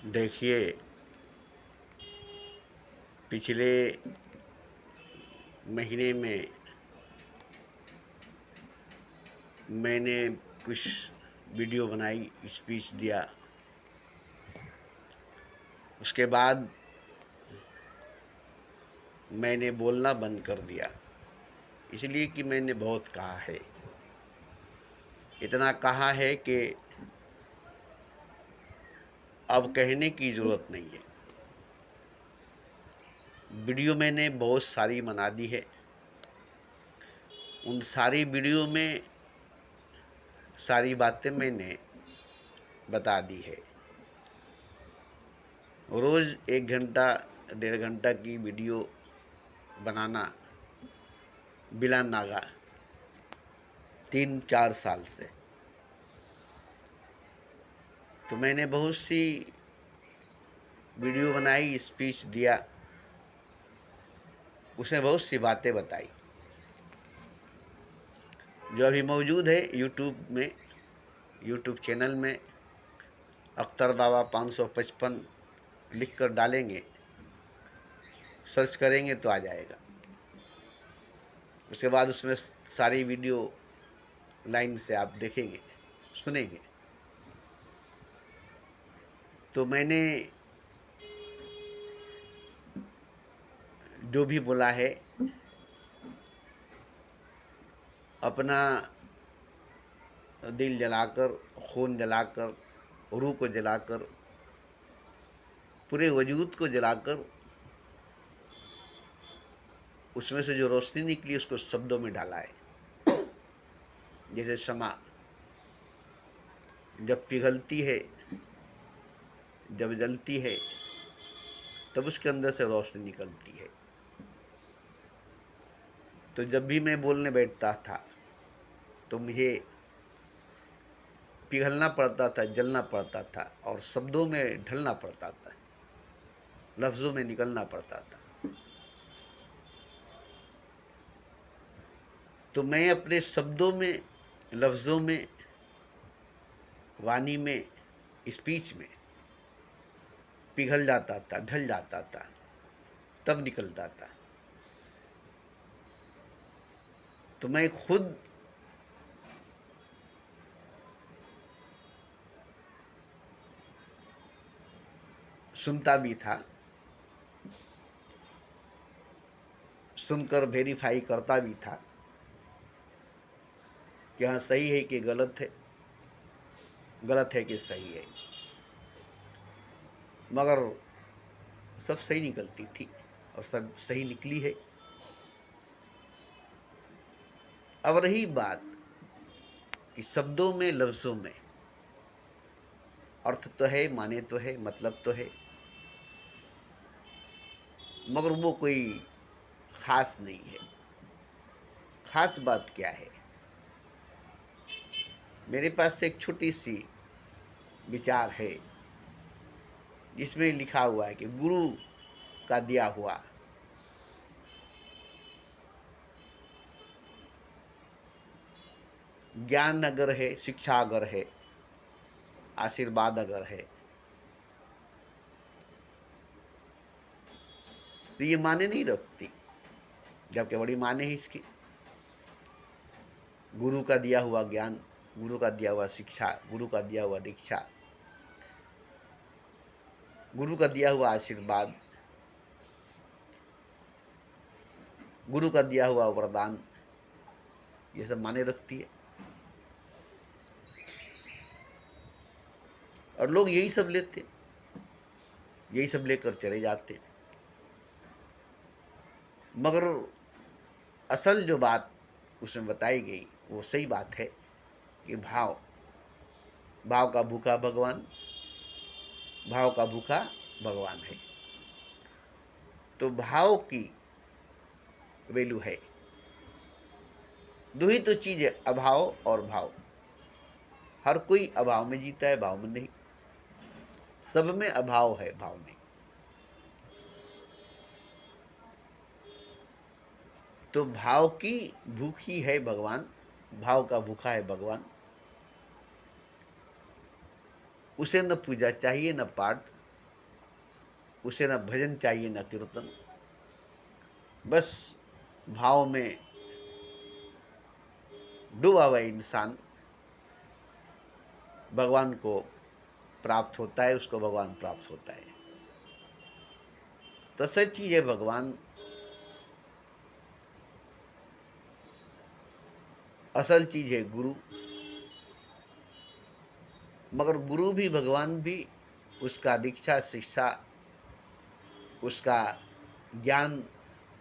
देखिए, पिछले महीने में मैंने कुछ वीडियो बनाई, स्पीच दिया। उसके बाद मैंने बोलना बंद कर दिया, इसलिए कि मैंने बहुत कहा है। इतना कहा है कि अब कहने की ज़रूरत नहीं है। वीडियो मैंने बहुत सारी बना दी है। उन सारी वीडियो में सारी बातें मैंने बता दी है। रोज़ 1 घंटा 1.5 घंटा की वीडियो बनाना बिला नागा 3-4 साल से। तो मैंने बहुत सी वीडियो बनाई, स्पीच दिया, उसमें बहुत सी बातें बताई जो अभी मौजूद है यूट्यूब चैनल में। अख्तर बाबा 555 लिख कर डालेंगे, सर्च करेंगे तो आ जाएगा। उसके बाद उसमें सारी वीडियो लाइन से आप देखेंगे, सुनेंगे। तो मैंने जो भी बोला है, अपना दिल जलाकर, खून जलाकर, रूह को जलाकर, पूरे वजूद को जलाकर, उसमें से जो रोशनी निकली उसको शब्दों में डाला है। जैसे शमा जब पिघलती है, जब जलती है, तब उसके अंदर से रोशनी निकलती है। तो जब भी मैं बोलने बैठता था तो मुझे पिघलना पड़ता था, जलना पड़ता था और शब्दों में ढलना पड़ता था, लफ्ज़ों में निकलना पड़ता था। तो मैं अपने शब्दों में, लफ्ज़ों में, वाणी में, स्पीच में पिघल जाता था, ढल जाता था, तब निकलता था। तो मैं खुद सुनता भी था, सुनकर वेरीफाई करता भी था कि हाँ सही है कि गलत है, गलत है कि सही है। मगर सब सही निकलती थी और सब सही निकली है। अब रही बात कि शब्दों में, लफ्ज़ों में अर्थ तो है, माने तो है, मतलब तो है, मगर वो कोई खास नहीं है। खास बात क्या है? मेरे पास एक छोटी सी विचार है जिसमें लिखा हुआ है कि गुरु का दिया हुआ ज्ञान अगर है, शिक्षा अगर है, आशीर्वाद अगर है, तो ये माने नहीं रखती, जबकि बड़ी माने है इसकी। गुरु का दिया हुआ ज्ञान, गुरु का दिया हुआ शिक्षा, गुरु का दिया हुआ दीक्षा, गुरु का दिया हुआ आशीर्वाद, गुरु का दिया हुआ वरदान, ये सब माने रखती है। और लोग यही सब लेते, यही सब लेकर चले जाते। मगर असल जो बात उसमें बताई गई वो सही बात है कि भाव, भाव का भूखा भगवान, भाव का भूखा भगवान है। तो भाव की वैल्यू है। दो ही तो चीज है, अभाव और भाव। हर कोई अभाव में जीता है, भाव में नहीं। सब में अभाव है, भाव नहीं। तो भाव की भूखी है भगवान, भाव का भूखा है भगवान। उसे न पूजा चाहिए, न पाठ, उसे न भजन चाहिए न कीर्तन, बस भाव में डूबा हुआ इंसान भगवान को प्राप्त होता है, उसको भगवान प्राप्त होता है। तो सच चीज है भगवान, असल चीज है गुरु। मगर गुरु भी भगवान भी, उसका दीक्षा शिक्षा, उसका ज्ञान,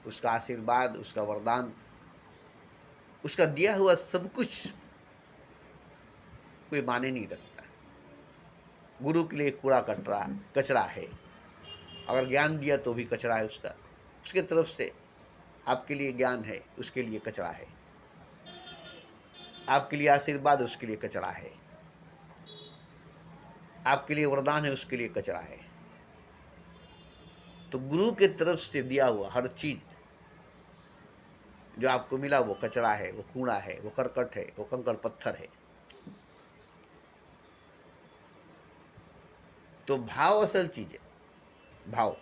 उसका आशीर्वाद, उसका वरदान, उसका दिया हुआ सब कुछ कोई माने नहीं रखता। गुरु के लिए कूड़ा कचरा कचरा है। अगर ज्ञान दिया तो भी कचरा है उसका, उसके तरफ से आपके लिए ज्ञान है, उसके लिए कचरा है। आपके लिए आशीर्वाद, उसके लिए कचरा है। आपके लिए वरदान है, उसके लिए कचरा है। तो गुरु के तरफ से दिया हुआ हर चीज जो आपको मिला वो कचरा है, वो कूड़ा है, वो करकट है, वो कंकड़ पत्थर है। तो भाव असल चीज है। भाव,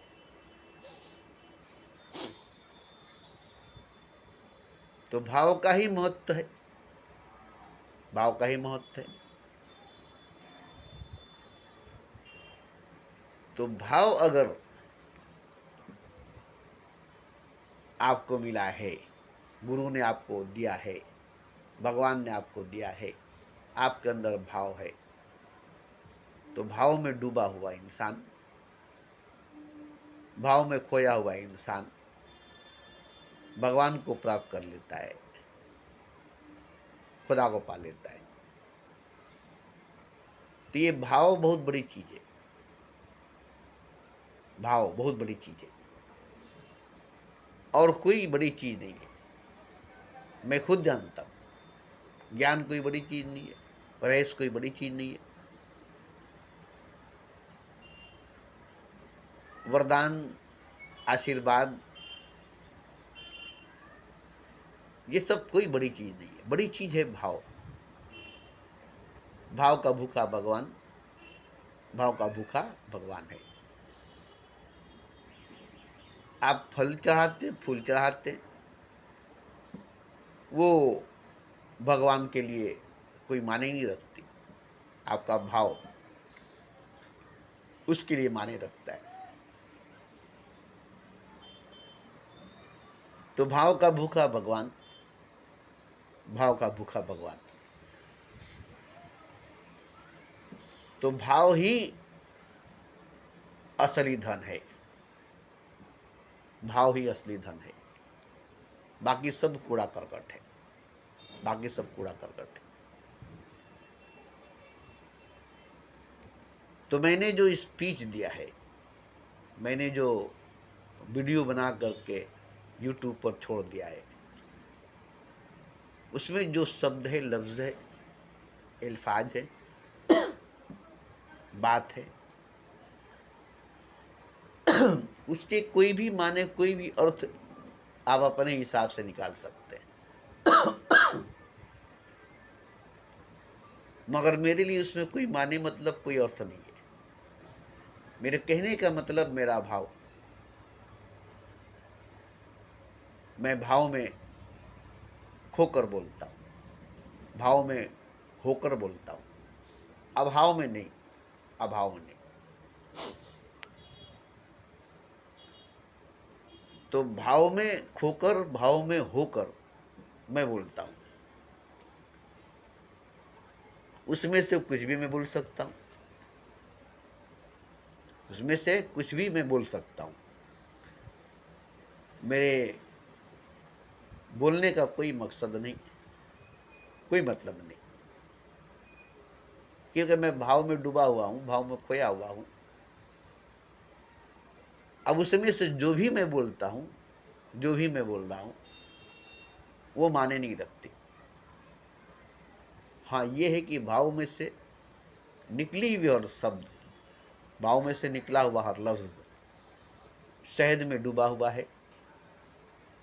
तो भाव का ही महत्व है। भाव का ही महत्व है। तो भाव अगर आपको मिला है, गुरु ने आपको दिया है, भगवान ने आपको दिया है, आपके अंदर भाव है, तो भाव में डूबा हुआ इंसान, भाव में खोया हुआ इंसान भगवान को प्राप्त कर लेता है, खुदा को पा लेता है। तो ये भाव बहुत बड़ी चीज है। भाव बहुत बड़ी चीज है और कोई बड़ी चीज नहीं है। मैं खुद जानता हूं, ज्ञान कोई बड़ी चीज नहीं है, प्रयास कोई बड़ी चीज नहीं है, वरदान, आशीर्वाद, ये सब कोई बड़ी चीज नहीं है। बड़ी चीज है भाव। भाव का भूखा भगवान, भाव का भूखा भगवान है। आप फल चढ़ाते, फूल चढ़ाते, वो भगवान के लिए कोई माने नहीं रखती। आपका भाव उसके लिए माने रखता है। तो भाव का भूखा भगवान, भाव का भूखा भगवान। तो भाव ही असली धन है। भाव ही असली धन है। बाकी सब कूड़ा करकट है। बाकी सब कूड़ा करकट है। तो मैंने जो स्पीच दिया है, मैंने जो वीडियो बना करके यूट्यूब पर छोड़ दिया है, उसमें जो शब्द है, लफ्ज है, अल्फाज है, बात है, उसके कोई भी माने, कोई भी अर्थ आप अपने हिसाब से निकाल सकते हैं। मगर मेरे लिए उसमें कोई माने मतलब, कोई अर्थ नहीं है। मेरे कहने का मतलब मेरा भाव। मैं भाव में खोकर बोलता हूं, भाव में होकर बोलता हूं, अभाव में नहीं, अभाव में नहीं। तो भाव में खोकर, भाव में होकर मैं बोलता हूं। उसमें से कुछ भी मैं बोल सकता हूं, उसमें से कुछ भी मैं बोल सकता हूं। मेरे बोलने का कोई मकसद नहीं, कोई मतलब नहीं, क्योंकि मैं भाव में डूबा हुआ हूं, भाव में खोया हुआ हूं। अब उसमें से जो भी मैं बोलता हूं, जो भी मैं बोल रहा हूं, वो माने नहीं रखती। हाँ, ये है कि भाव में से निकली हुई हर शब्द, भाव में से निकला हुआ हर लफ्ज शहद में डूबा हुआ है,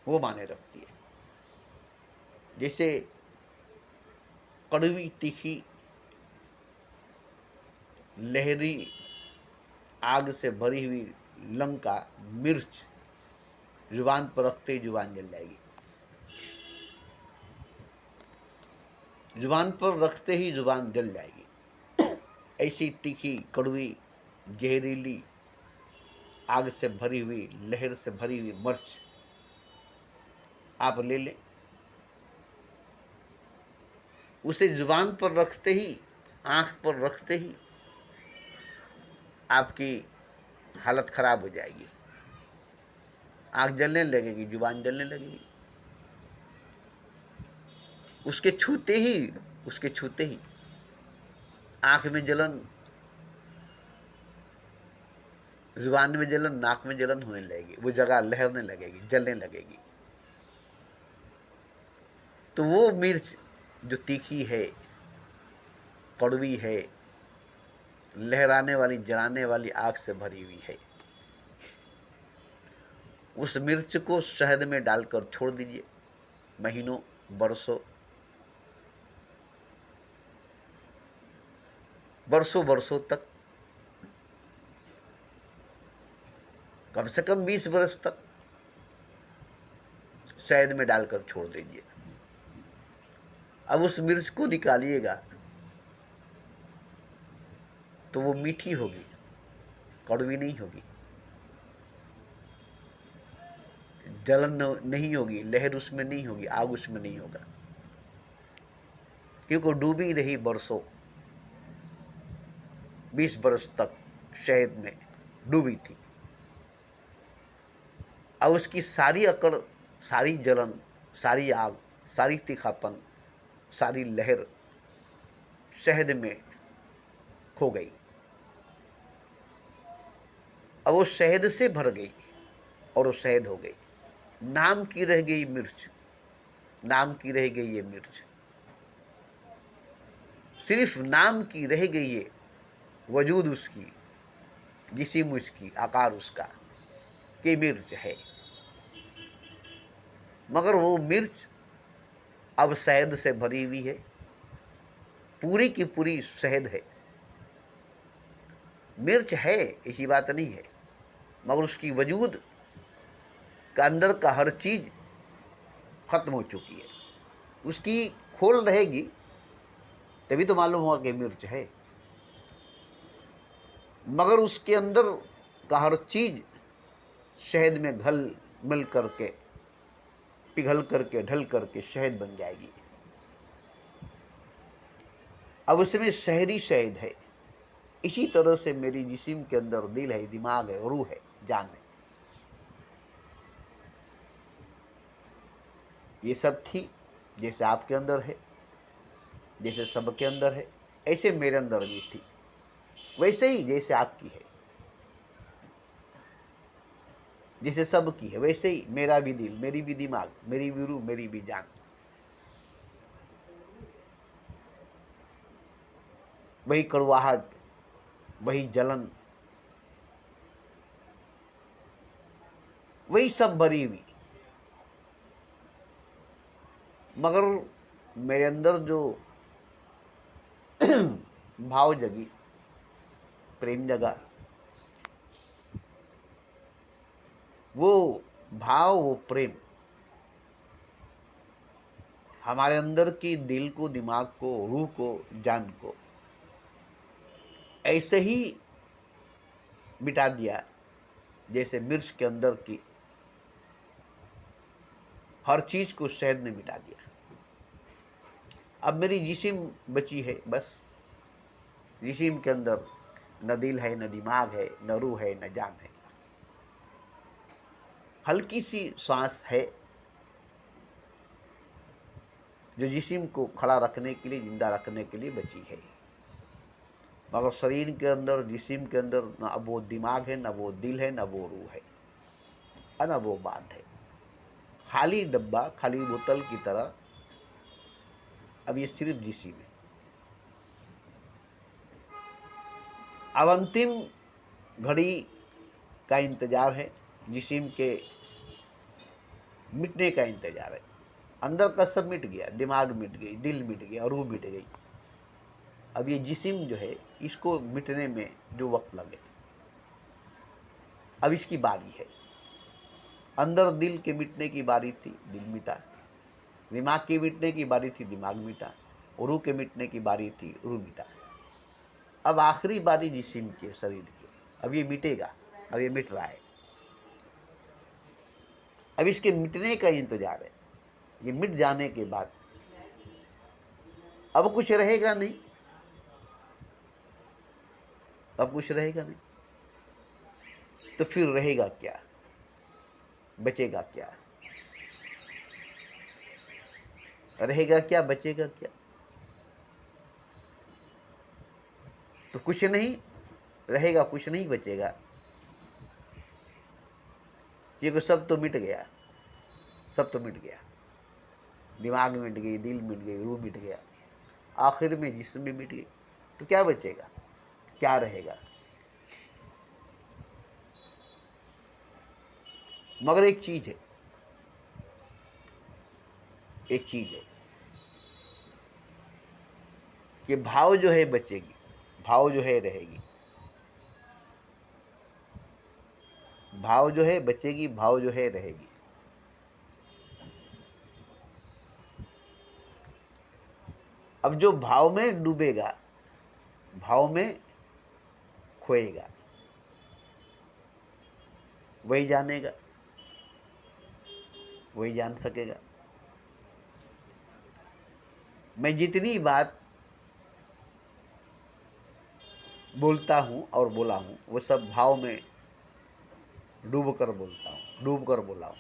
वो माने रखती है। जैसे कड़वी तीखी लहरी आग से भरी हुई लंका मिर्च जुबान पर रखते ही जुबान जल जाएगी। जुबान पर रखते ही जुबान जल जाएगी। ऐसी तीखी, कड़वी, जहरीली, आग से भरी हुई, लहर से भरी हुई मिर्च आप ले लें, उसे जुबान पर रखते ही, आंख पर रखते ही आपकी हालत खराब हो जाएगी। आंख जलने लगेगी, जुबान जलने लगेगी। उसके छूते ही आंख में जलन, जुबान में जलन, नाक में जलन होने लगेगी, वो जगह लहरने लगेगी, जलने लगेगी। तो वो मिर्च जो तीखी है, कड़वी है, लहराने वाली, जलाने वाली आग से भरी हुई है, उस मिर्च को शहद में डालकर छोड़ दीजिए महीनों, बरसों बरसों तक, कम से कम 20 वर्ष तक शहद में डालकर छोड़ दीजिए। अब उस मिर्च को निकालिएगा तो वो मीठी होगी, कड़वी नहीं होगी, जलन नहीं होगी, लहर उसमें नहीं होगी, आग उसमें नहीं होगा, क्योंकि डूबी रही बरसों, 20 वर्ष तक शहद में डूबी थी। अब उसकी सारी अकड़, सारी जलन, सारी आग, सारी तीखापन, सारी लहर शहद में खो गई। अब वो शहद से भर गई और वो शहद हो गई। नाम की रह गई मिर्च, नाम की रह गई ये मिर्च, सिर्फ नाम की रह गई ये, वजूद उसकी, जिस्म उसकी, आकार उसका कि मिर्च है। मगर वो मिर्च अब शहद से भरी हुई है, पूरी की पूरी शहद है। मिर्च है, ऐसी बात नहीं है, मगर उसकी वजूद का अंदर का हर चीज खत्म हो चुकी है। उसकी खोल रहेगी तभी तो मालूम होगा कि मिर्च है, मगर उसके अंदर का हर चीज शहद में घल मिल करके, पिघल करके, ढल करके शहद बन जाएगी। अब उसमें शहरी शहद है। इसी तरह से मेरी जिस्म के अंदर दिल है, दिमाग है, रूह है, जान है, ये सब थी जैसे आपके अंदर है, जैसे सबके अंदर है, ऐसे मेरे अंदर भी थी, वैसे ही जैसे आपकी है, जैसे सबकी है, वैसे ही मेरा भी दिल, मेरी भी दिमाग, मेरी भी रूह, मेरी भी जान। वही कड़वाहट, वही जलन, वही सब भरी हुई, मगर मेरे अंदर जो भाव जगी, प्रेम जगा, वो भाव, वो प्रेम हमारे अंदर की दिल को, दिमाग को, रूह को, जान को ऐसे ही मिटा दिया जैसे मिर्च के अंदर की हर चीज को शहद ने मिटा दिया। अब मेरी जिस्म बची है, बस जिस्म के अंदर न दिल है, न दिमाग है, न रूह है, न जान है। हल्की सी सांस है जो जिस्म को खड़ा रखने के लिए, जिंदा रखने के लिए बची है, मगर शरीर के अंदर, जिस्म के अंदर न अब वो दिमाग है, न वो दिल है, न वो रूह है, न वो बात है। खाली डब्बा, खाली बोतल की तरह अब ये सिर्फ जिस्म है। अब अंतिम घड़ी का इंतजार है, जिस्म के मिटने का इंतजार है। अंदर का सब मिट गया, दिमाग मिट गई, दिल मिट गया, रूह मिट गई। अब ये जिस्म जो है, इसको मिटने में जो वक्त लगे, अब इसकी बारी है। अंदर दिल के मिटने की बारी थी, दिल मिटा। दिमाग के मिटने की बारी थी, दिमाग मिटा। रूह के मिटने की बारी थी, रूह मिटा। अब आखिरी बारी जिस्म की, शरीर की। अब ये मिटेगा, अब ये मिट रहा है। अब इसके मिटने का इंतजार है। ये मिट जाने के बाद अब कुछ रहेगा नहीं, अब कुछ रहेगा नहीं। तो फिर रहेगा क्या, बचेगा क्या? रहेगा क्या, बचेगा क्या? तो कुछ नहीं रहेगा, कुछ नहीं बचेगा, क्योंकि सब तो मिट गया, सब तो मिट गया। दिमाग मिट गई, दिल मिट गई, रूह मिट गया, आखिर में जिस्म भी मिट गई। तो क्या बचेगा, क्या रहेगा? मगर एक चीज है, एक चीज है कि भाव जो है बचेगी, भाव जो है रहेगी। भाव जो है बचेगी, भाव जो है रहेगी। अब जो भाव में डूबेगा, भाव में खोएगा, वही जानेगा, वही जान सकेगा। मैं जितनी बात बोलता हूँ और बोला हूँ, वो सब भाव में डूब कर बोलता हूँ, डूब कर बोला हूँ।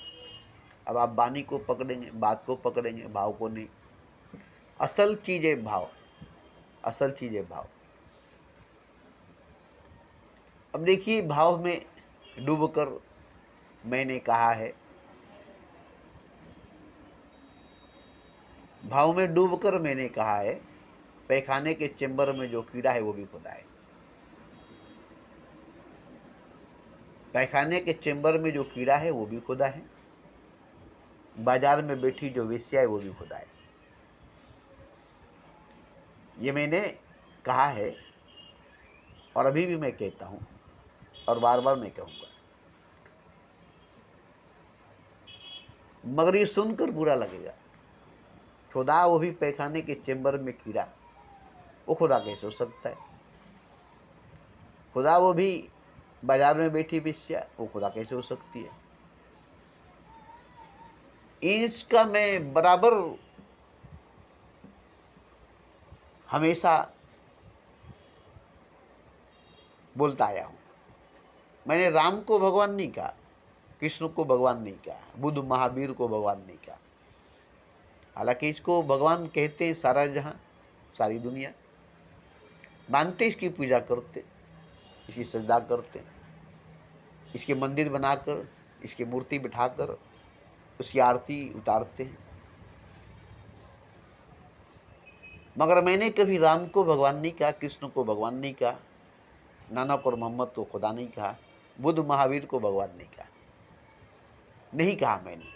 अब आप वाणी को पकड़ेंगे, बात को पकड़ेंगे, भाव को नहीं। असल चीज है भाव, असल चीज है भाव। अब देखिए, भाव में डूबकर मैंने कहा है, भाव में डूबकर मैंने कहा है, पैखाने के चेंबर में जो कीड़ा है वो भी खुदा है। पैखाने के चेंबर में जो कीड़ा है वो भी खुदा है। बाजार में बैठी जो वेश्या है वो भी खुदा है। ये मैंने कहा है और अभी भी मैं कहता हूं और बार बार मैं कहूंगा। मगर ये सुनकर बुरा लगेगा, खुदा वो भी पैखाने के चेंबर में कीड़ा, वो खुदा कैसे हो सकता है? खुदा वो भी बाजार में बैठी वेश्या, वो खुदा कैसे हो सकती है? इसका मैं बराबर हमेशा बोलता आया हूं। मैंने राम को भगवान नहीं कहा, कृष्ण को भगवान नहीं कहा, बुद्ध महावीर को भगवान नहीं कहा। हालांकि इसको भगवान कहते हैं सारा जहां, सारी दुनिया मानते, इसकी पूजा करते, इसकी सजदा करते, इसके मंदिर बनाकर, इसकी मूर्ति बिठाकर उसकी आरती उतारते हैं। मगर मैंने कभी राम को भगवान नहीं कहा, कृष्ण को भगवान नहीं कहा, नानक और मोहम्मद को खुदा नहीं कहा, बुद्ध महावीर को भगवान नहीं कहा, नहीं कहा मैंने।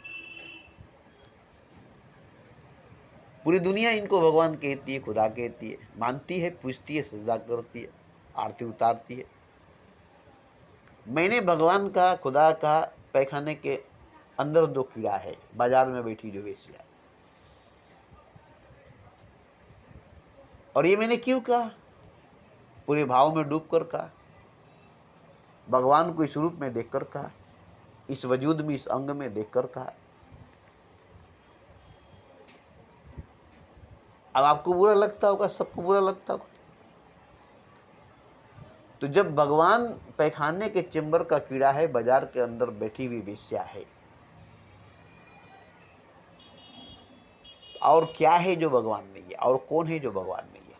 पूरी दुनिया इनको भगवान कहती है, खुदा कहती है, मानती है, पूजती है, सजदा करती है, आरती उतारती है। मैंने भगवान का, खुदा का पैखाने के अंदर जो कीड़ा है, बाजार में बैठी जो वेश्या। और ये मैंने क्यों कहा? पूरे भाव में डूब कर कहा, भगवान को इस रूप में देखकर कहा, इस वजूद में, इस अंग में देखकर कहा। अब आपको बुरा लगता होगा, सबको बुरा लगता होगा। तो जब भगवान पैखाने के चेंबर का कीड़ा है, बाजार के अंदर बैठी हुई वेश्या है, और क्या है जो भगवान नहीं है? और कौन है जो भगवान नहीं है?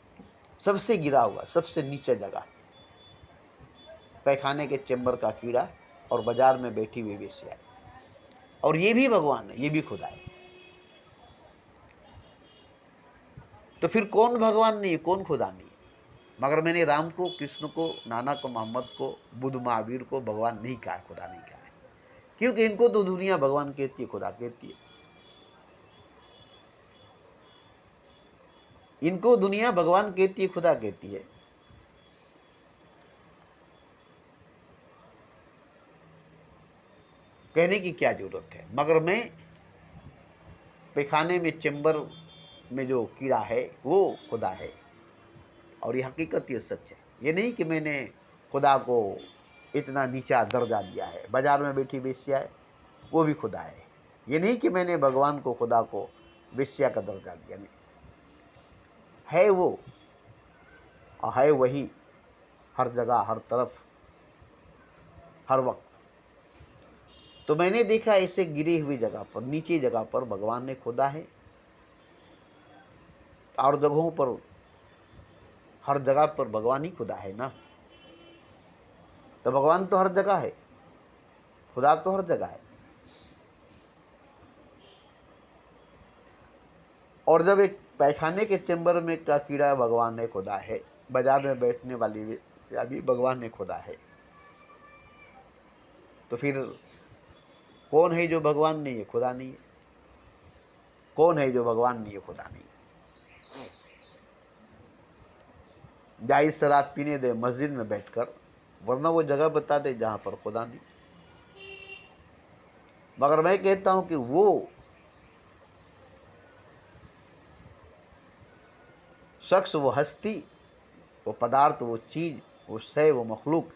सबसे गिरा हुआ, सबसे नीचे जगह पैखाने के चेंबर का कीड़ा और बाजार में बैठी हुई वेश्या है। और ये भी भगवान है, ये भी खुदा है। तो फिर कौन भगवान नहीं है, कौन खुदा नहीं है? मगर मैंने राम को, कृष्ण को, नानक को, मोहम्मद को, बुद्ध महावीर को भगवान नहीं कहा, खुदा नहीं कहा है। क्योंकि इनको तो दुनिया भगवान कहती है, खुदा कहती है। इनको दुनिया भगवान कहती है, खुदा कहती है। कहने की क्या ज़रूरत है। मगर मैं पैखाने में चेम्बर में जो कीड़ा है वो खुदा है, और ये हकीकत, ये सच है। ये नहीं कि मैंने खुदा को इतना नीचा दर्जा दिया है, बाजार में बैठी वेश्या है वो भी खुदा है। ये नहीं कि मैंने भगवान को, खुदा को वेश्या का दर्जा दिया, नहीं, है वो और है वही, हर जगह, हर तरफ, हर वक्त। तो मैंने देखा ऐसे गिरी हुई जगह पर, नीचे जगह पर भगवान ने खुदा है, और जगहों पर, हर जगह पर भगवान ही खुदा है ना। तो भगवान तो हर जगह है, खुदा तो हर जगह है। और जब एक पैखाने के चेम्बर में का कीड़ा भगवान ने खुदा है, बाजार में बैठने वाली भी भगवान ने खुदा है, तो फिर कौन है जो भगवान नहीं है, खुदा नहीं है? कौन है जो भगवान नहीं है, खुदा नहीं है? जाए शराब पीने दे मस्जिद में बैठकर, वरना वो जगह बता दे जहां पर खुदा नहीं। मगर मैं कहता हूं कि वो शख्स, वो हस्ती, वो पदार्थ, वो चीज, वो शय, वो मखलूक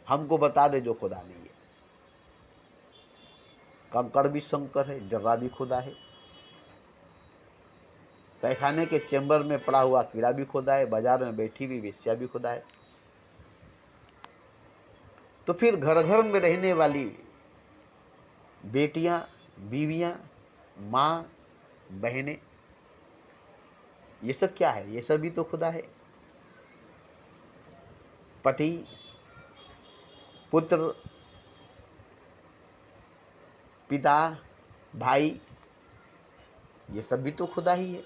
हमको बता दे जो खुदा नहीं है। कंकड़ भी शंकर है, जर्रा भी खुदा है, पैखाने के चेम्बर में पड़ा हुआ कीड़ा भी खुदा है, बाजार में बैठी हुई वेश्या भी खुदा है। तो फिर घर घर में रहने वाली बेटियां, बीवियां, माँ, बहनें, ये सब क्या है? ये सब भी तो खुदा है। पति, पुत्र, पिता, भाई, ये सब भी तो खुदा ही है।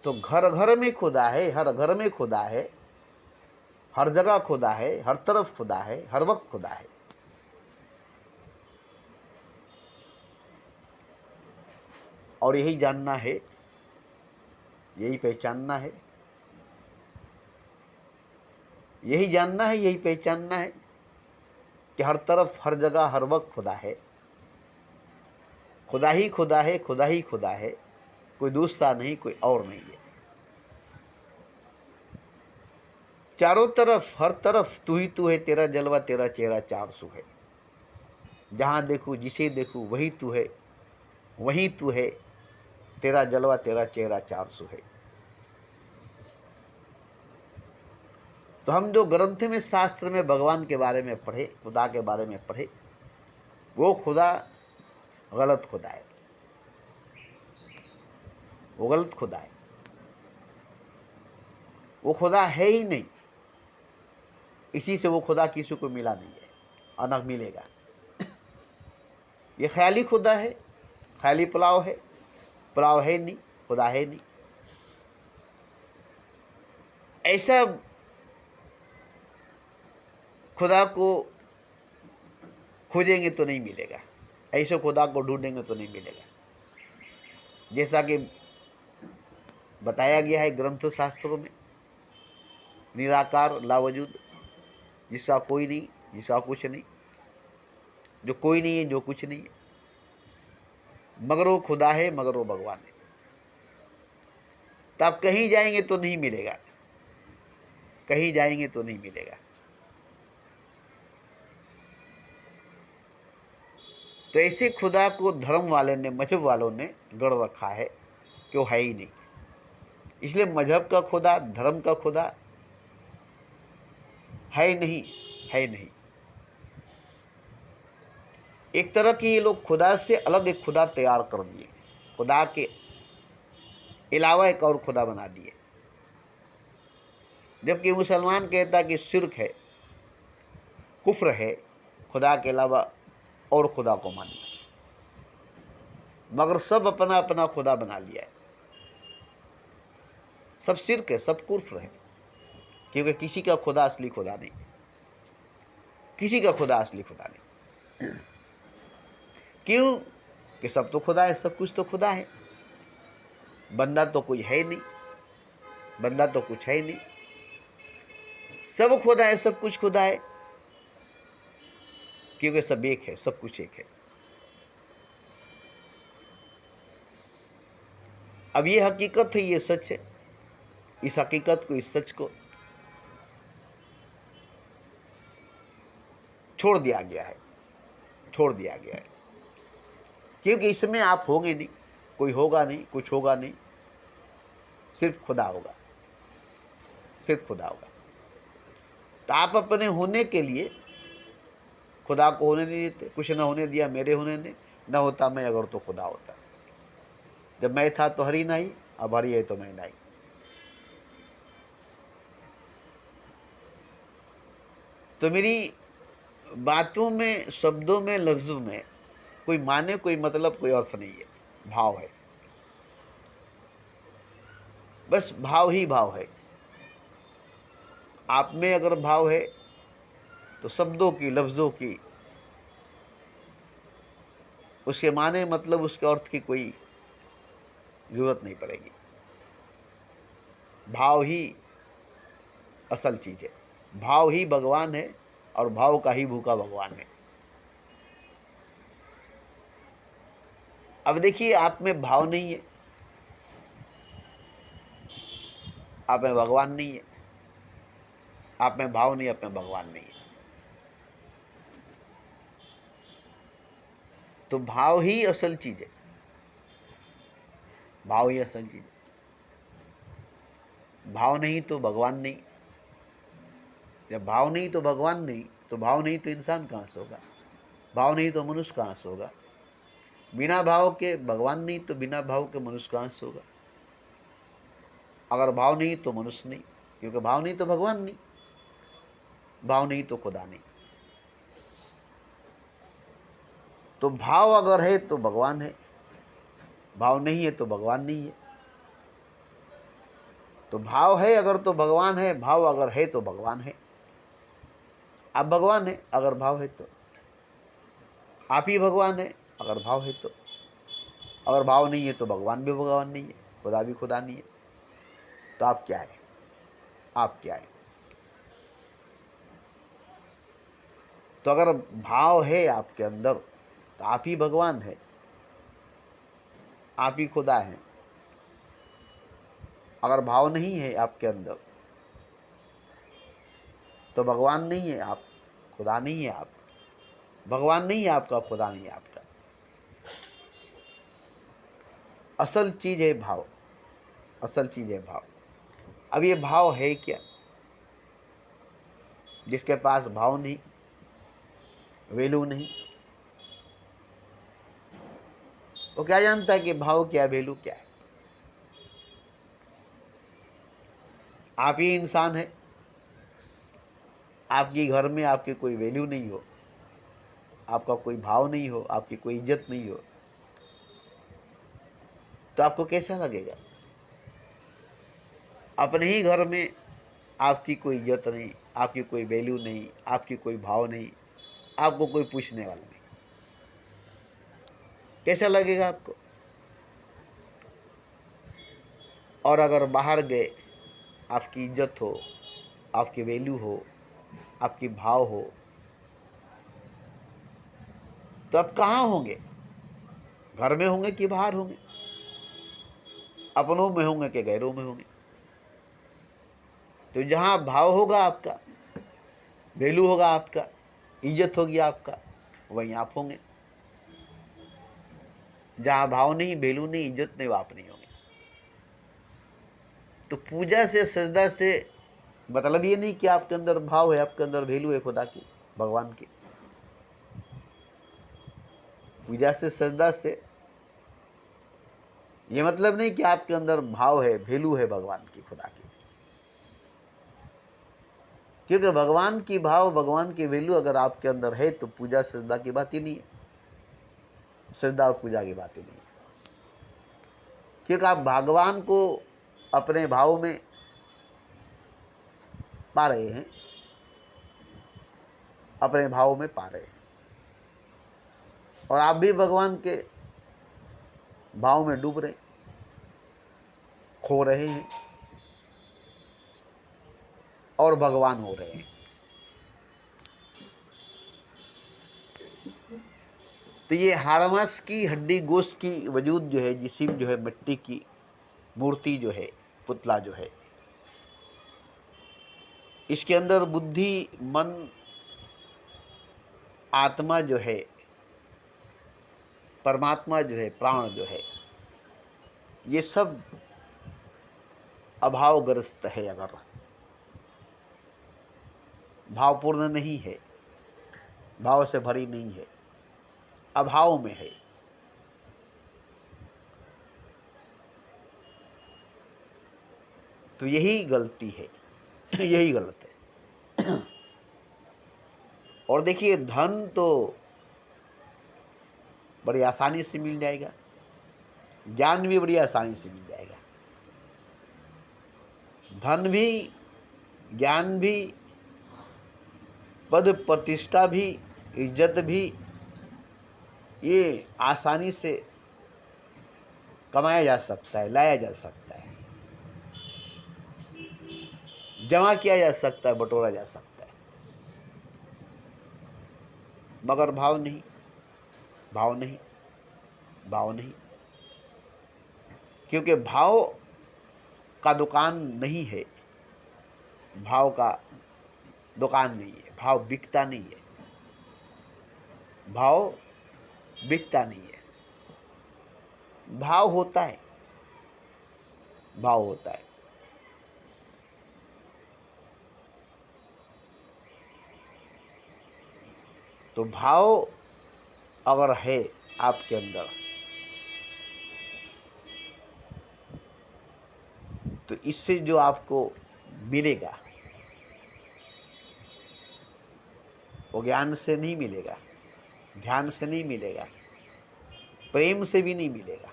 तो घर घर में खुदा है, हर घर में खुदा है, हर जगह खुदा है, हर तरफ खुदा है, हर वक्त खुदा है। और यही जानना है, यही पहचानना है, यही जानना है, यही पहचानना है कि हर तरफ, हर जगह, हर वक्त खुदा है। खुदा ही खुदा है, खुदा ही खुदा है, कोई दूसरा नहीं, कोई और नहीं है। चारों तरफ, हर तरफ तू ही तू है, तेरा जलवा, तेरा चेहरा चार सू है। जहाँ देखूँ, जिसे देखूँ, वही तू है, वही तू है, तेरा जलवा, तेरा चेहरा चार सू है। तो हम जो ग्रंथ में, शास्त्र में भगवान के बारे में पढ़े, खुदा के बारे में पढ़े, वो खुदा गलत खुदा है, वो गलत खुदा है, वो खुदा है ही नहीं। इसी से वो खुदा किसी को मिला नहीं है और न मिलेगा। ये ख्याली खुदा है, ख्याली पुलाव है, पुलाव है नहीं, खुदा है नहीं। ऐसा खुदा को खोजेंगे तो नहीं मिलेगा, ऐसे खुदा को ढूंढेंगे तो नहीं मिलेगा। जैसा कि बताया गया है ग्रंथ शास्त्रों में, निराकार, लावजूद, जिसका कोई नहीं, जिसका कुछ नहीं, जो कोई नहीं है, जो कुछ नहीं है, मगर वो खुदा है, मगर वो भगवान है। तो आप कहीं जाएंगे तो नहीं मिलेगा, कहीं जाएंगे तो नहीं मिलेगा। तो ऐसे खुदा को धर्म वाले ने, मजहब वालों ने गढ़ रखा है कि वो है ही नहीं। इसलिए मजहब का खुदा, धर्म का खुदा है नहीं, है नहीं। एक तरह की ये लोग खुदा से अलग एक खुदा तैयार कर दिए, खुदा के अलावा एक और खुदा बना दिए। जबकि मुसलमान कहता कि शिर्क है, कुफ्र है, खुदा के अलावा और खुदा को मानना। मगर सब अपना अपना खुदा बना लिया है। सब शिर्क है, सब कुफ्र है, क्योंकि किसी का खुदा असली खुदा नहीं, किसी का खुदा असली खुदा नहीं। क्यों? कि सब तो खुदा है, सब कुछ तो खुदा है, बंदा तो कोई है नहीं, बंदा तो कुछ है नहीं। सब खुदा है, सब कुछ खुदा है, क्योंकि सब एक है, सब कुछ एक है। अब ये हकीकत है, ये सच है। इस हकीकत को, इस सच को छोड़ दिया गया है, छोड़ दिया गया है, क्योंकि इसमें आप होंगे नहीं, कोई होगा नहीं, कुछ होगा नहीं, सिर्फ खुदा होगा, सिर्फ खुदा होगा। तो आप अपने होने के लिए खुदा को होने नहीं देते, कुछ ना होने दिया, मेरे होने ने न होता मैं अगर तो खुदा होता। जब मैं था तो हरी नहीं, अब हरी है तो मैं नहीं। तो मेरी बातों में, शब्दों में, लफ्जों में कोई माने, कोई मतलब, कोई अर्थ नहीं है, भाव है, बस भाव ही भाव है। आप में अगर भाव है तो शब्दों की, लफ्जों की, उसके माने, मतलब, उसके अर्थ की कोई जरूरत नहीं पड़ेगी। भाव ही असल चीज है, भाव ही भगवान है, और भाव का ही भूखा भगवान है। अब देखिए, आप में भाव नहीं है, आप में भगवान नहीं है। आप में भाव नहीं, आप में भगवान नहीं है। तो भाव ही असल चीज है, भाव ही असल चीज है। भाव नहीं तो भगवान नहीं। जब भाव नहीं तो भगवान नहीं, तो भाव नहीं तो इंसान कहाँ से होगा, भाव नहीं तो मनुष्य कहाँ से होगा। बिना भाव के भगवान नहीं, तो बिना भाव के मनुष्य कहाँ से होगा। अगर भाव नहीं तो मनुष्य नहीं, क्योंकि भाव नहीं तो भगवान नहीं, भाव नहीं तो खुदा नहीं। तो भाव अगर है तो भगवान है, भाव नहीं है तो भगवान नहीं है। तो भाव है अगर तो भगवान है, भाव अगर है तो भगवान है। आप भगवान है अगर भाव है तो, आप ही भगवान है अगर भाव है तो। अगर भाव नहीं है तो भगवान भी भगवान नहीं है, खुदा भी खुदा नहीं है। तो आप क्या है, आप क्या है। तो अगर भाव है आपके अंदर तो आप ही भगवान है, आप ही खुदा है। अगर भाव नहीं है आपके अंदर तो भगवान नहीं है आप, खुदा नहीं है आप, भगवान नहीं है आपका, खुदा नहीं है आपका। असल चीज है भाव, असल चीज है भाव। अब ये भाव है क्या? जिसके पास भाव नहीं, वैल्यू नहीं, वो क्या जानता है कि भाव क्या, वैल्यू क्या है। आप ही इंसान है, आपके घर में आपकी कोई वैल्यू नहीं हो, आपका कोई भाव नहीं हो, आपकी कोई इज्जत नहीं हो, तो आपको कैसा लगेगा? अपने ही घर में आपकी कोई इज्जत नहीं, आपकी कोई वैल्यू नहीं, आपकी कोई भाव नहीं, आपको कोई पूछने वाला नहीं, कैसा लगेगा आपको? और अगर बाहर गए, आपकी इज्जत हो, आपकी वैल्यू हो, आपकी भाव हो, तो आप कहाँ होंगे? घर में होंगे कि बाहर होंगे? अपनों में होंगे कि गैरों में होंगे? तो जहाँ भाव होगा आपका, वैल्यू होगा आपका, इज्जत होगी आपका, वहीं आप होंगे। जहाँ भाव नहीं, वैल्यू नहीं, इज्जत नहीं, वो आप नहीं होंगे। तो पूजा से, सजदा से मतलब ये नहीं कि आपके अंदर भाव है, आपके अंदर वैल्यू है खुदा की, भगवान की। पूजा से, सजदा से ये मतलब नहीं कि आपके अंदर भाव है, वैल्यू है भगवान की, खुदा की। क्योंकि भगवान की भाव, भगवान की वैल्यू अगर आपके अंदर है तो पूजा सजदा की बात ही नहीं है, श्रद्धा और पूजा की बात ही नहीं है। क्योंकि आप भगवान को अपने भाव में पा रहे हैं, अपने भाव में पा रहे हैं, और आप भी भगवान के भाव में डूब रहे, खो रहे हैं और भगवान हो रहे हैं। तो ये हाड़मास की हड्डी गोश्त की वजूद जो है, जिस्म जो है, मिट्टी की मूर्ति जो है, पुतला जो है, इसके अंदर बुद्धि, मन, आत्मा जो है, परमात्मा जो है, प्राण जो है, ये सब अभावग्रस्त है। अगर भावपूर्ण नहीं है, भाव से भरी नहीं है, अभाव में है, तो यही गलती है, यही गलत है। और देखिए, धन तो बड़ी आसानी से मिल जाएगा, ज्ञान भी बड़ी आसानी से मिल जाएगा। धन भी, ज्ञान भी, पद प्रतिष्ठा भी, इज्जत भी, ये आसानी से कमाया जा सकता है, लाया जा सकता है, जमा किया जा सकता है, बटोरा जा सकता है, मगर भाव नहीं, भाव नहीं, भाव नहीं। क्योंकि भाव का दुकान नहीं है, भाव का दुकान नहीं है, भाव बिकता नहीं है, भाव बिकता नहीं है। भाव होता है, भाव होता है। तो भाव अगर है आपके अंदर, तो इससे जो आपको मिलेगा वो ज्ञान से नहीं मिलेगा, ध्यान से नहीं मिलेगा, प्रेम से भी नहीं मिलेगा,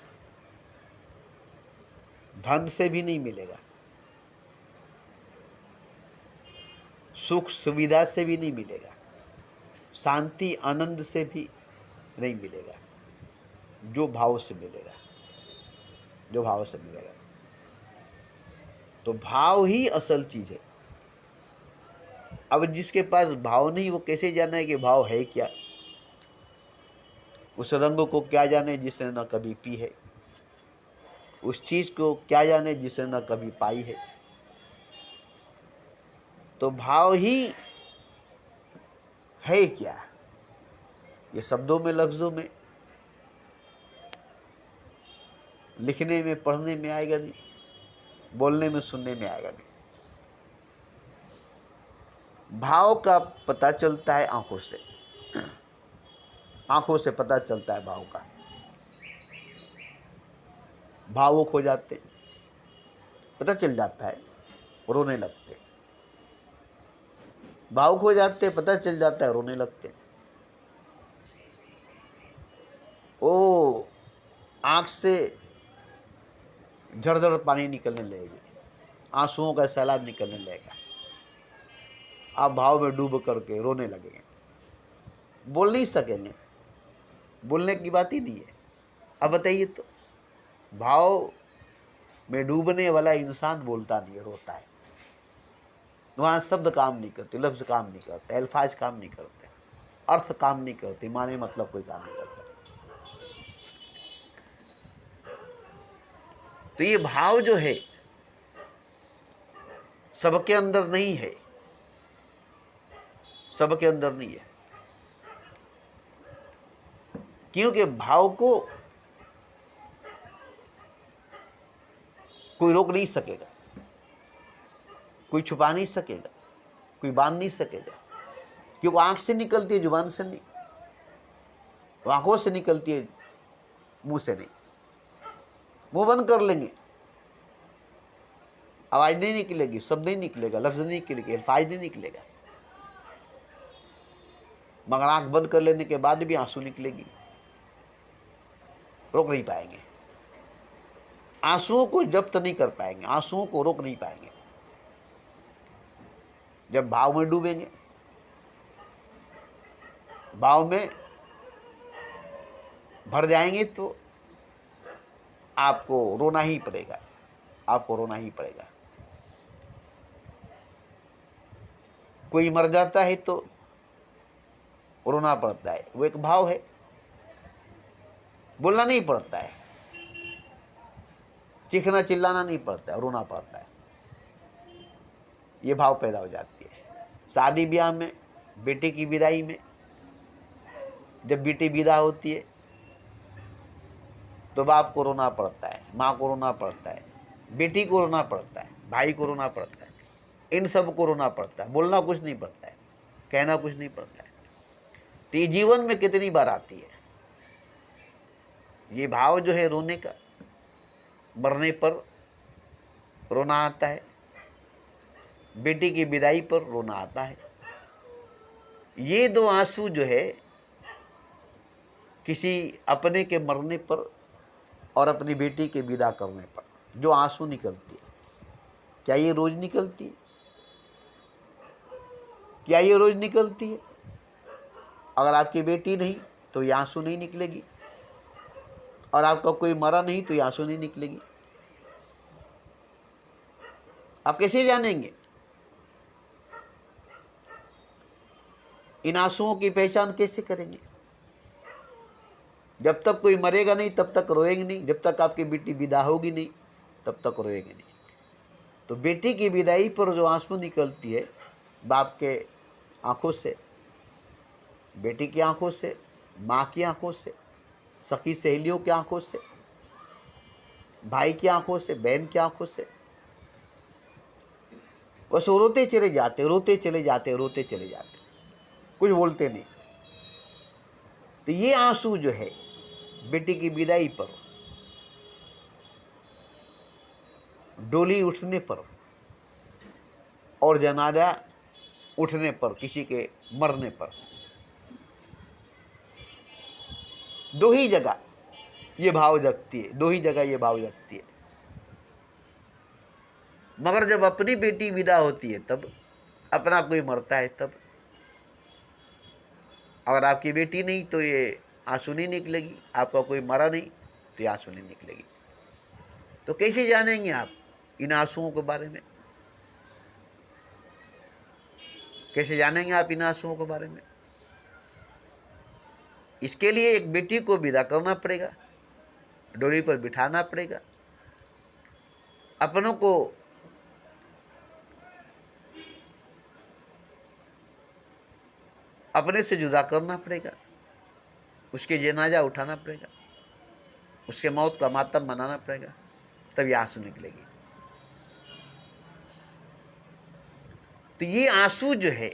धन से भी नहीं मिलेगा, सुख सुविधा से भी नहीं मिलेगा, शांति आनंद से भी नहीं मिलेगा, जो भाव से मिलेगा, जो भाव से मिलेगा। तो भाव ही असल चीज है। अब जिसके पास भाव नहीं, वो कैसे जाना है कि भाव है क्या? उस रंग को क्या जाने जिसने न कभी पी है, उस चीज को क्या जाने जिसने न कभी पाई है। तो भाव ही है क्या, ये शब्दों में, लफ्जों में, लिखने में, पढ़ने में आएगा नहीं, बोलने में, सुनने में आएगा नहीं। भाव का पता चलता है आंखों से, आंखों से पता चलता है भाव का। भावुक हो जाते, पता चल जाता है, रोने लगते। भावुक हो जाते, पता चल जाता है, रोने लगते। ओ आंख से झरझर पानी निकलने लगेगी, आंसुओं का सैलाब निकलने लगेगा, आप भाव में डूब करके रोने लगेंगे, बोल नहीं सकेंगे, बोलने की बात ही नहीं है। अब बताइए, तो भाव में डूबने वाला इंसान बोलता नहीं है, रोता है। वहाँ शब्द काम नहीं करते, लफ्ज काम नहीं करते, अल्फाज काम नहीं करते, अर्थ काम नहीं करते, माने मतलब कोई काम नहीं करता। तो ये भाव जो है सबके अंदर नहीं है, सबके अंदर नहीं है। क्योंकि भाव को कोई रोक नहीं सकेगा, कोई छुपा नहीं सकेगा, कोई बांध नहीं सकेगा। क्योंकि आंख से निकलती है, जुबान से नहीं, वो आंखों से निकलती है, मुंह से नहीं। मुंह बंद कर लेंगे, आवाज नहीं निकलेगी, शब्द नहीं निकलेगा, लफ्ज नहीं निकलेगा, अल्फाज नहीं निकलेगा। मगर आंख बंद कर लेने के बाद भी आंसू निकलेगी, रोक नहीं पाएंगे। आंसुओं को जब्त नहीं कर पाएंगे, आंसुओं को रोक नहीं पाएंगे। जब भाव में डूबेंगे, भाव में भर जाएंगे, तो आपको रोना ही पड़ेगा, आपको रोना ही पड़ेगा। कोई मर जाता है तो रोना पड़ता है, वो एक भाव है। बोलना नहीं पड़ता है, चीखना चिल्लाना नहीं पड़ता है, रोना पड़ता है। ये भाव पैदा हो जाती है। शादी ब्याह में, बेटे की विदाई में, जब बेटी विदा होती है तो बाप को रोना पड़ता है, माँ को रोना पड़ता है, बेटी को रोना पड़ता है, भाई को रोना पड़ता है, इन सब को रोना पड़ता है। बोलना कुछ नहीं पड़ता है, कहना कुछ नहीं पड़ता है। तो ये जीवन में कितनी बार आती है ये भाव जो है रोने का। मरने पर रोना आता है, बेटी की विदाई पर रोना आता है। ये दो आंसू जो है किसी अपने के मरने पर और अपनी बेटी के विदा करने पर जो आंसू निकलती है, क्या ये रोज निकलती है? क्या ये रोज निकलती है? अगर आपकी बेटी नहीं तो ये आंसू नहीं निकलेगी, और आपका कोई मरा नहीं तो ये आंसू नहीं निकलेगी। आप कैसे जानेंगे? इन आंसुओं की पहचान कैसे करेंगे? जब तक कोई मरेगा नहीं तब तक रोएंगे नहीं, जब तक आपकी बेटी विदा होगी नहीं तब तक रोएंगे नहीं। तो बेटी की विदाई पर जो आंसू निकलती है बाप के आंखों से, बेटी की आंखों से, माँ की आंखों से, सखी सहेलियों की आंखों से, भाई की आंखों से, बहन की आंखों से, बस वो रोते चले जाते, रोते चले जाते, रोते चले जाते, कुछ बोलते नहीं। तो ये आंसू जो है बेटी की विदाई पर, डोली उठने पर और जनाजा उठने पर, किसी के मरने पर, दो ही जगह ये भाव जगती है, दो ही जगह ये भाव जगती है। मगर जब अपनी बेटी विदा होती है तब, अपना कोई मरता है तब, अगर आपकी बेटी नहीं तो ये आंसू नहीं निकलेगी, आपका कोई मरा नहीं तो ये आंसू नहीं निकलेगी। तो कैसे जानेंगे आप इन आंसुओं के बारे में? कैसे जानेंगे आप इन आंसुओं के बारे में? इसके लिए एक बेटी को विदा करना पड़ेगा, डोली पर बिठाना पड़ेगा, अपनों को अपने से जुदा करना पड़ेगा, उसके जनाजा उठाना पड़ेगा, उसके मौत का मातम मनाना पड़ेगा, तब ये आंसू निकलेगी। तो ये आंसू जो है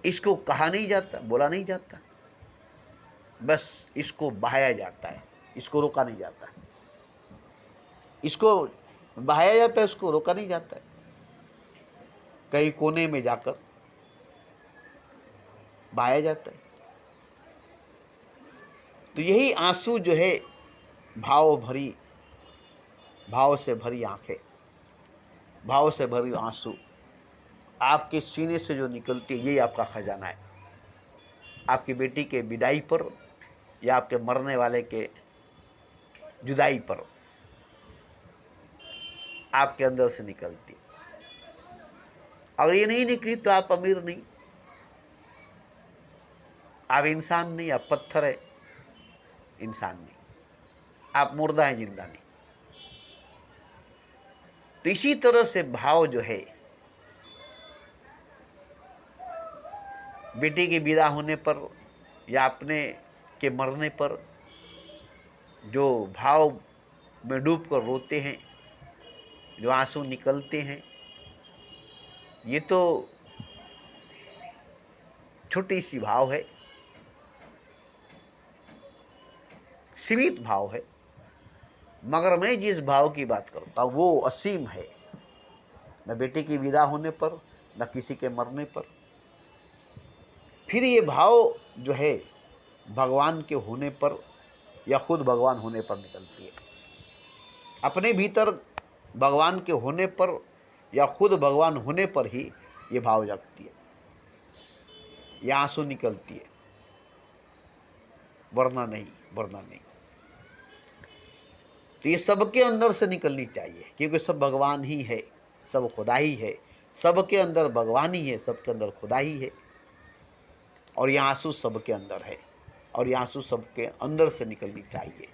इसको कहा नहीं जाता, बोला नहीं जाता, बस इसको बहाया जाता है, इसको रोका नहीं जाता। इसको बहाया जाता है, इसको रोका नहीं जाता है। कहीं कोने में जाकर बहाया जाता है। तो यही आंसू जो है भाव से भरी आंखें, भाव से भरी आंसू आपके सीने से जो निकलती है, यही आपका खजाना है। आपकी बेटी के विदाई पर या आपके मरने वाले के जुदाई पर आपके अंदर से निकलती है। अगर ये नहीं निकली तो आप अमीर नहीं, आप इंसान नहीं, आप पत्थर है, इंसान नहीं, आप मुर्दा है, जिंदा नहीं। तो इसी तरह से भाव जो है बेटी के विदा होने पर या अपने के मरने पर जो भाव में डूब कर रोते हैं, जो आंसू निकलते हैं, ये तो छोटी सी भाव है, सीमित भाव है। मगर मैं जिस भाव की बात करता हूँ वो असीम है, न बेटे की विदा होने पर, न किसी के मरने पर। फिर ये भाव जो है भगवान के होने पर या खुद भगवान होने पर निकलती है। अपने भीतर भगवान के होने पर या खुद भगवान होने पर ही ये भाव जगती है, ये आंसू निकलती है, वरना नहीं, वरना नहीं। तो ये सबके अंदर से निकलनी चाहिए, क्योंकि सब भगवान ही है, सब खुदा ही है, सबके अंदर भगवान ही है, सबके अंदर खुदा ही है। और ये आंसू सबके अंदर है, और ये आंसू सबके अंदर से निकलनी चाहिए।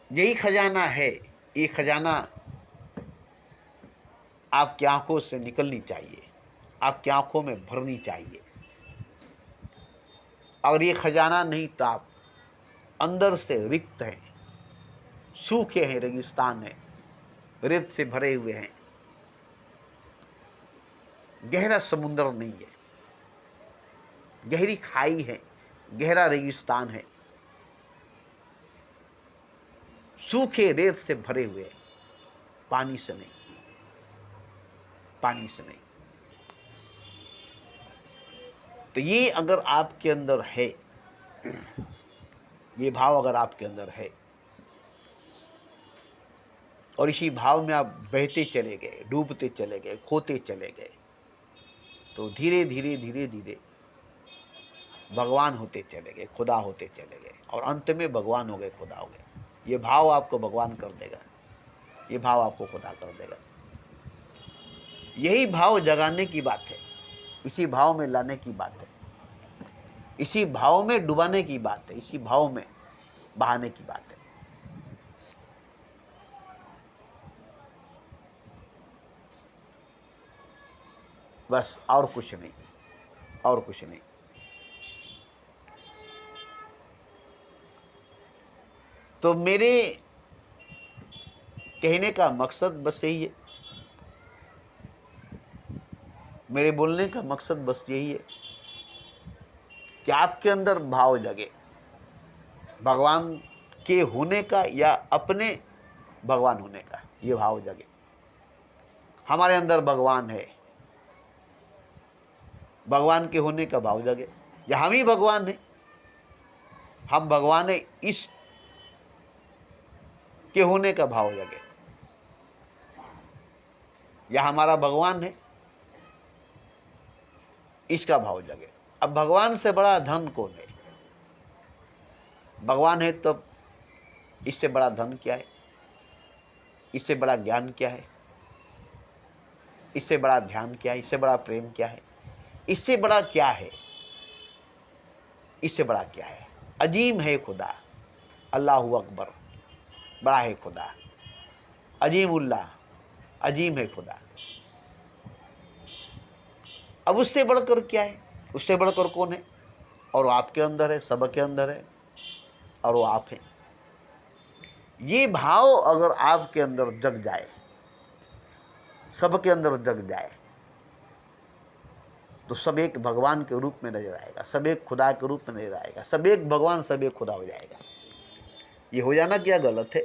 यही खजाना है, ये खजाना आपकी आंखों से निकलनी चाहिए, आपकी आंखों में भरनी चाहिए। अगर ये खजाना नहीं तो आप अंदर से रिक्त हैं, सूखे हैं, रेगिस्तान है, रेत से भरे हुए हैं, गहरा समुद्र नहीं है, गहरी खाई है, गहरा रेगिस्तान है, सूखे रेत से भरे हुए हैं, पानी से नहीं, पानी से नहीं। तो ये अगर आपके अंदर है, ये भाव अगर आपके अंदर है, और इसी भाव में आप बहते चले गए, डूबते चले गए, खोते चले गए, तो धीरे धीरे धीरे धीरे भगवान होते चले गए, खुदा होते चले गए, और अंत में भगवान हो गए, खुदा हो गए। ये भाव आपको भगवान कर देगा, ये भाव आपको खुदा कर देगा। यही भाव जगाने की बात है, इसी भाव में लाने की बात है, इसी भाव में डुबाने की बात है, इसी भाव में बहाने की बात है। बस, और कुछ नहीं, और कुछ नहीं। तो मेरे कहने का मकसद बस यही है, मेरे बोलने का मकसद बस यही है कि आपके अंदर भाव जगे, भगवान के होने का या अपने भगवान होने का, ये भाव जगे। हमारे अंदर भगवान है, भगवान के होने का भाव जगे, या हम ही भगवान हैं, हम भगवान है, इस के होने का भाव जगे, या हमारा भगवान है, इसका भाव जगे। अब भगवान से बड़ा धन कौन है? भगवान है तो इससे बड़ा धन क्या है? इससे बड़ा ज्ञान क्या है? इससे बड़ा ध्यान क्या है? इससे बड़ा प्रेम क्या है? इससे बड़ा क्या है? इससे बड़ा क्या है? अजीम है खुदा, अल्लाहु अकबर, बड़ा है खुदा, अजीमुल्लाह, अजीम है खुदा। अब उससे बढ़कर क्या है? उससे बढ़कर कौन है? और वो आपके अंदर है, सबके अंदर है, और वो आप हैं। ये भाव अगर आपके अंदर जग जाए, सबके अंदर जग जाए, तो सब एक भगवान के रूप में नजर आएगा, सब एक खुदा के रूप में नजर आएगा, सब एक भगवान, सब एक खुदा हो जाएगा। ये हो जाना क्या गलत है?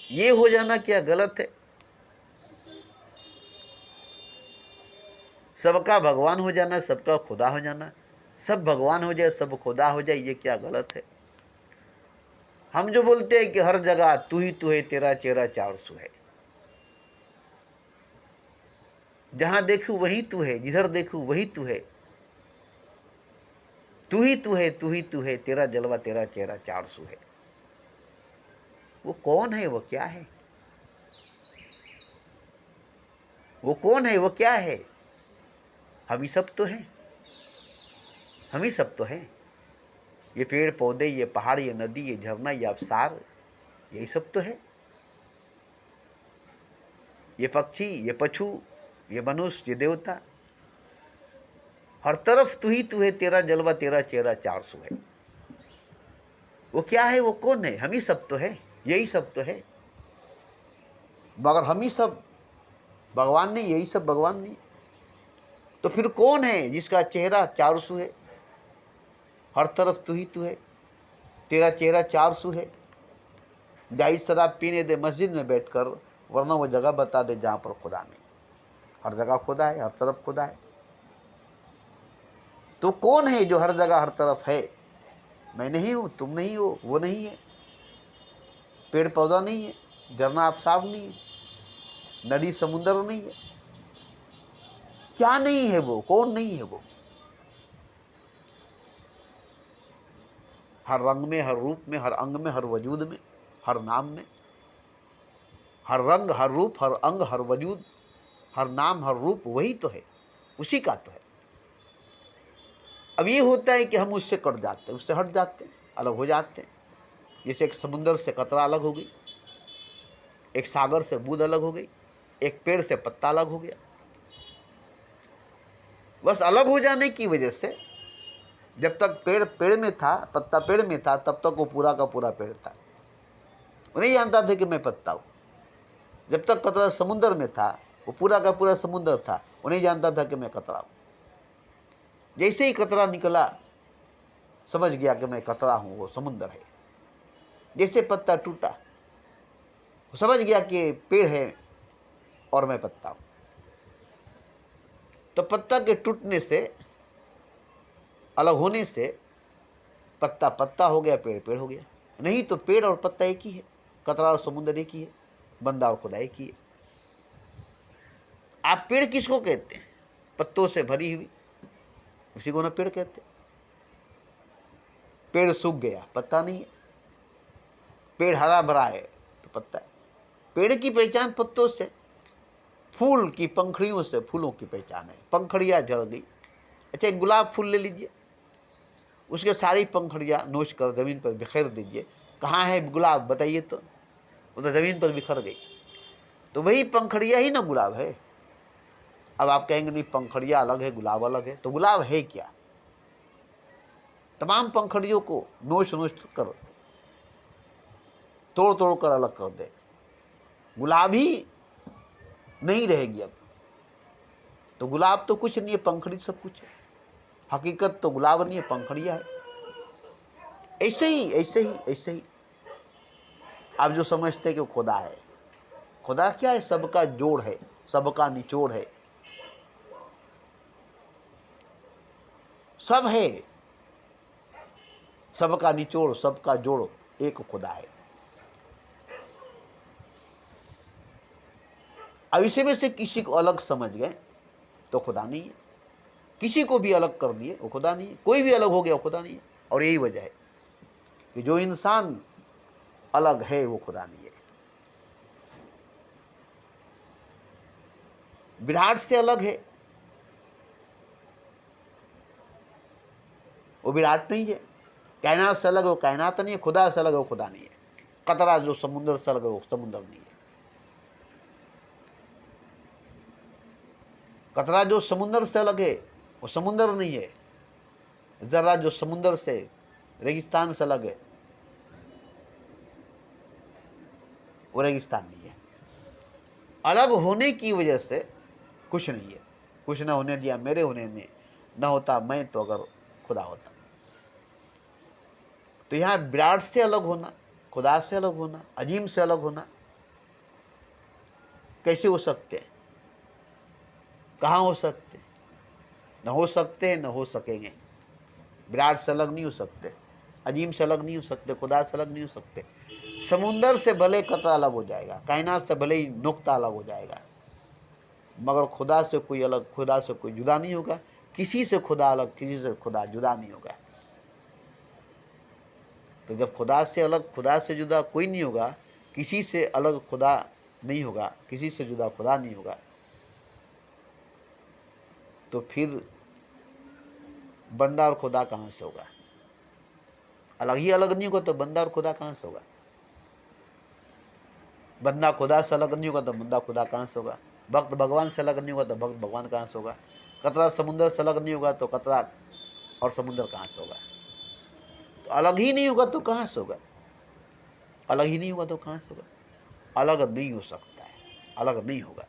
ये हो जाना क्या गलत है? सबका भगवान हो जाना, सबका खुदा हो जाना, सब भगवान हो जाए, सब खुदा हो जाए, ये क्या गलत है? हम जो बोलते हैं कि हर जगह तू ही तू है, तेरा चेहरा 400 है, जहां देखूं वही तू है, जिधर देखूं वही तू है, तू ही तू है, तू ही तू है, तेरा जलवा, तेरा चेहरा 400 है। वो कौन है? वो क्या है? वो कौन है? वो क्या है? हम ही सब तो हैं, हम ही सब तो हैं। ये पेड़ पौधे, ये पहाड़, ये नदी, ये झरना, ये अवसार, यही सब तो है। ये पक्षी, ये पशु, ये मनुष्य, ये देवता, हर तरफ तू ही तू है, तेरा जलवा, तेरा चेहरा 400 है। वो क्या है? वो कौन है? हम ही सब तो है, यही सब तो है। मगर हम ही सब भगवान नहीं, यही सब भगवान नहीं, तो फिर कौन है जिसका चेहरा 400 है? हर तरफ तू ही तू है, तेरा चेहरा 400 है। जाई शराब पीने दे मस्जिद में बैठकर, वरना वो जगह बता दे जहाँ पर खुदा नहीं। हर जगह खुदा है, हर तरफ खुदा है। तो कौन है जो हर जगह हर तरफ है? मैं नहीं हूँ, तुम नहीं हो, वो नहीं है, पेड़ पौधा नहीं है, झरना आबसाब नहीं है, नदी समुद्र नहीं है। क्या नहीं है वो? कौन नहीं है वो? हर रंग में, हर रूप में, हर अंग में, हर वजूद में, हर नाम में, हर रंग, हर रूप, हर अंग, हर वजूद, हर नाम, हर रूप वही तो है, उसी का तो है। अब ये होता है कि हम उससे कट जाते हैं, उससे हट जाते हैं, अलग हो जाते हैं। जैसे एक समुंदर से कतरा अलग हो गई, एक सागर से बूंद अलग हो गई, एक पेड़ से पत्ता अलग हो गया। बस अलग हो जाने की वजह से, जब तक पेड़ पेड़ में था, पत्ता पेड़ में था, तब तक वो पूरा का पूरा पेड़ था, वो नहीं जानता था कि मैं पत्ता हूं। जब तक कतरा समुद्र में था, वो पूरा का पूरा समुद्र था, वो नहीं जानता था कि मैं कतरा हूं। जैसे ही कतरा निकला, समझ गया कि मैं कतरा हूं, वो समुद्र है। जैसे पत्ता टूटा, वो समझ गया कि पेड़ है और मैं पत्ता हूं। तो पत्ता के टूटने से, अलग होने से, पत्ता पत्ता हो गया, पेड़ पेड़ हो गया। नहीं तो पेड़ और पत्ता एक ही है, कतरा और समुद्र एक ही है, बंदा और खुदा एक ही है। आप पेड़ किसको कहते हैं? पत्तों से भरी हुई, उसी को ना पेड़ कहते हैं। पेड़ सूख गया, पत्ता नहीं है। पेड़ हरा भरा है तो पत्ता है। पेड़ की पहचान पत्तों से, फूल की पंखड़ियों से फूलों की पहचान है। पंखड़ियां झड़ गई। अच्छा, एक गुलाब फूल ले लीजिए, उसके सारी पंखड़ियां नोच कर जमीन पर बिखेर दीजिए, कहाँ है गुलाब बताइए? तो वो तो जमीन पर बिखर गई। तो वही पंखड़ियां ही ना गुलाब है। अब आप कहेंगे नहीं, पंखड़ियां अलग है, गुलाब अलग है, तो गुलाब है क्या? तमाम पंखड़ियों को नोच नोच कर, तोड़ तोड़ कर अलग कर दे, गुलाब ही नहीं रहेगी अब। तो गुलाब तो कुछ नहीं है, पंखड़ी सब कुछ है। हकीकत तो गुलाब नहीं है, पंखड़ियां है। ऐसे ही ऐसे ही ऐसे ही आप जो समझते हैं कि वो खुदा है, खुदा क्या है? सबका जोड़ है, सबका निचोड़ है, सब है, सबका निचोड़, सबका जोड़ एक खुदा है। अब इसी में से किसी को अलग समझ गए तो खुदा नहीं है, किसी को भी अलग कर दिए वो खुदा नहीं है, कोई भी अलग हो गया वो खुदा नहीं है। और यही वजह है कि जो इंसान अलग है वो खुदा नहीं है। विराट से अलग है, वो विराट नहीं है। कायनात से अलग है, वो कायनात नहीं है। खुदा से अलग है, वो खुदा नहीं है। कतरा जो समुद्र से अलग है, वो समुद्र नहीं है। कतरा जो समुद्र से अलग है, वो समुद्र नहीं है। जरा जो समुद्र से, रेगिस्तान से अलग है, वो रेगिस्तान नहीं है। अलग होने की वजह से कुछ नहीं है। कुछ ना होने दिया मेरे होने ने, न होता मैं तो अगर खुदा होता। तो यहाँ विराट से अलग होना, खुदा से अलग होना, अजीम से अलग होना कैसे हो सकते हैं? कहाँ हो सकते? न हो सकते, न हो सकेंगे। विराट से अलग नहीं हो सकते, अजीम से अलग नहीं हो सकते, खुदा से अलग नहीं हो सकते। समुंदर से भले कतरा अलग हो जाएगा, कायनात से भले ही नुक्ता अलग हो जाएगा, मगर खुदा से कोई अलग, खुदा से कोई जुदा नहीं होगा। किसी से खुदा अलग, किसी से खुदा जुदा नहीं होगा। तो जब खुदा से अलग, खुदा से जुदा कोई नहीं होगा, किसी से अलग खुदा नहीं होगा, किसी से जुदा खुदा नहीं होगा, तो फिर बंदा और खुदा कहाँ से होगा? अलग ही अलग नहीं होगा तो बंदा और खुदा कहाँ से होगा? बंदा खुदा से अलग नहीं होगा तो बंदा खुदा कहाँ से होगा? भक्त भगवान से अलग नहीं होगा तो भक्त भगवान कहाँ से होगा? कतरा समुद्र से अलग नहीं होगा तो कतरा और समुद्र कहाँ से होगा? तो अलग ही नहीं होगा तो कहाँ से होगा? अलग ही नहीं होगा तो कहाँ से होगा? अलग नहीं हो सकता है, अलग नहीं होगा।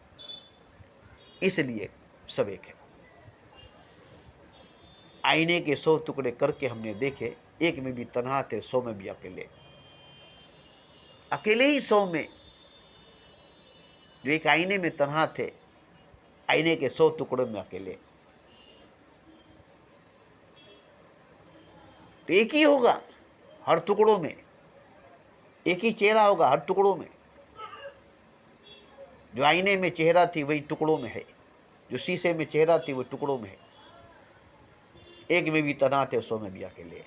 इसलिए सब एक है। आईने के 100 टुकड़े करके हमने देखे, एक में भी तन्हा थे, 100 में भी अकेले। अकेले ही 100 में, जो एक आईने में तन्हा थे, आईने के 100 टुकड़ों में अकेले। तो एक ही होगा हर टुकड़ों में, एक ही चेहरा होगा हर टुकड़ों में। जो आईने में चेहरा थी वही टुकड़ों में है, जो शीशे में चेहरा थी वो टुकड़ों में है। एक में भी तन्हा थे, 100 में भी अकेले।